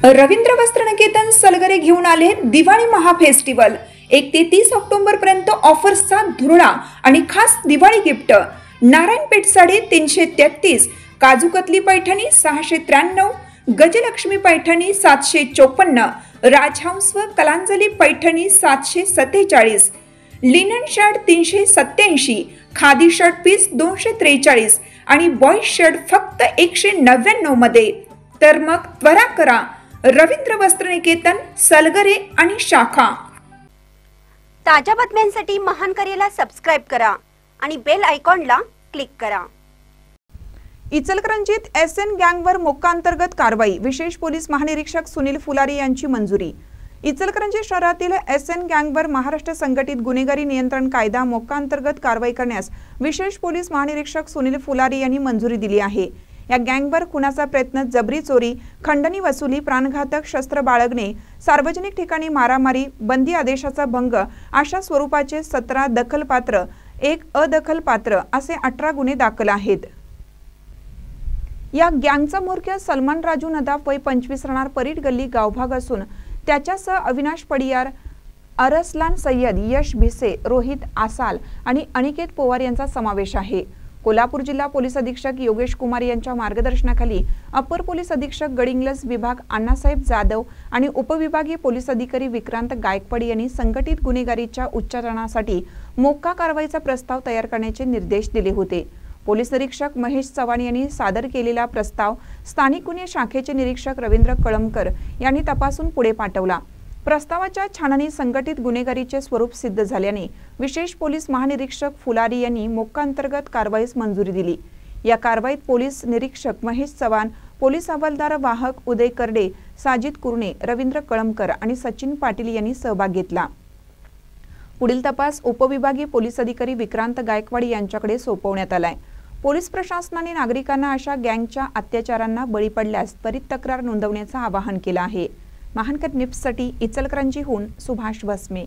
रवींद्र वस्त्रनिकेतन सलगरे घेऊन आले दिवाळी महाफेस्टिवल। 1 ते 30 ऑक्टोबर पर्यंत ऑफर्सचा धुरळा आणि खास दिवाळी गिफ्ट। नारायणपेठ साडी 333, काजूकतली पैठणी 693, गजलक्ष्मी पैठणी 754, राजहंस व Kalanjali Paithani 747, linen shirt 387, khadi shirt piece 243 आणि बॉय शर्ट फक्त 199 मध्ये। तर मग त्वरा करा, रवींद्र वस्त्रनिकेतन सलगरे आणि शाखा। ताज्या बातम्यांसाठी महान करेला सबस्क्राइब करा आणि बेल आयकॉनला क्लिक करा। इचलकरंजीत एसएन गँगवर मोक्का अंतर्गत कारवाई, विशेष पोलीस महानिरीक्षक सुनील फुलारी यांची मंजुरी। इचलकरंजी शहरातील एसएन गँगवर महाराष्ट्र संघटित गुन्हेगारी नियंत्रण कायदा मोक्का अंतर्गत कारवाई करण्यास विशेष पोलीस महानिरीक्षक सुनील फुलारी यांनी मंजुरी दिली आहे। या गँगवर खुनाचा प्रयत्न, जबरी चोरी, खंडणी वसुली, प्राणघातक शस्त्र बाळगणे, सार्वजनिक ठिकाणी मारामारी, बंदी आदेशाचा भंग अशा स्वरूपाचे 17 दखलपात्र, 1 अदखलपात्र असे 18 गुन्हे दाखल आहेत। या गँगचा म्होरक्या सलमान राजू नदाफ वय 25 राहणार परीट गल्ली गावभाग असून त्याच्यासह अविनाश पडियार, अरसलान सय्यद, यश भिसे, रोहित आसाल आणि अनिकेत पवार यांचा समावेश आहे। कोल्हापूर जिल्हा पोलीस अधीक्षक योगेश कुमार यांच्या मार्गदर्शनाखाली अपर पोलीस अधीक्षक गडिंग्लज विभाग अण्णासाहेब जाधव आणि उपविभागीय पोलीस अधिकारी विक्रांत गायकवाड यांनी संघटित गुन्हेगारीच्या उच्चाटनासाठी मोक्का कारवाईचा प्रस्ताव तयार करण्याचे निर्देश दिले होते। पोलीस निरीक्षक महेश चव्हाण यांनी सादर केलेला प्रस्ताव स्थानिक गुन्हे शाखेचे निरीक्षक रवींद्र कळमकर यांनी तपासून पुढे पाठवला। प्रस्तावाच्या छाननी संघटित गुन्हेगारीचे स्वरूप सिद्ध झाल्याने विशेष पोलीस महानिरीक्षक फुलारी यांनी मोक्का अंतर्गत कारवाईस मंजुरी दिली। या कारवाईत पोलीस निरीक्षक महेश चव्हाण, पोलीस हवालदार वाहक उदय करडे, साजिद कुर्णे, रवींद्र कळमकर आणि सचिन पाटील यांनी सहभाग घेतला। पुढील तपास उपविभागीय पोलीस अधिकारी विक्रांत गायकवाड यांच्याकडे सोपवण्यात आलाय। पोलीस प्रशासनाने नागरिकांना अशा गँगच्या अत्याचारांना बळी पडल्यास त्वरित तक्रार नोंदवण्याचं आवाहन केलं आहे। महानकर न्यूजसाठी इचलकरंजीहून सुभाष वसमे।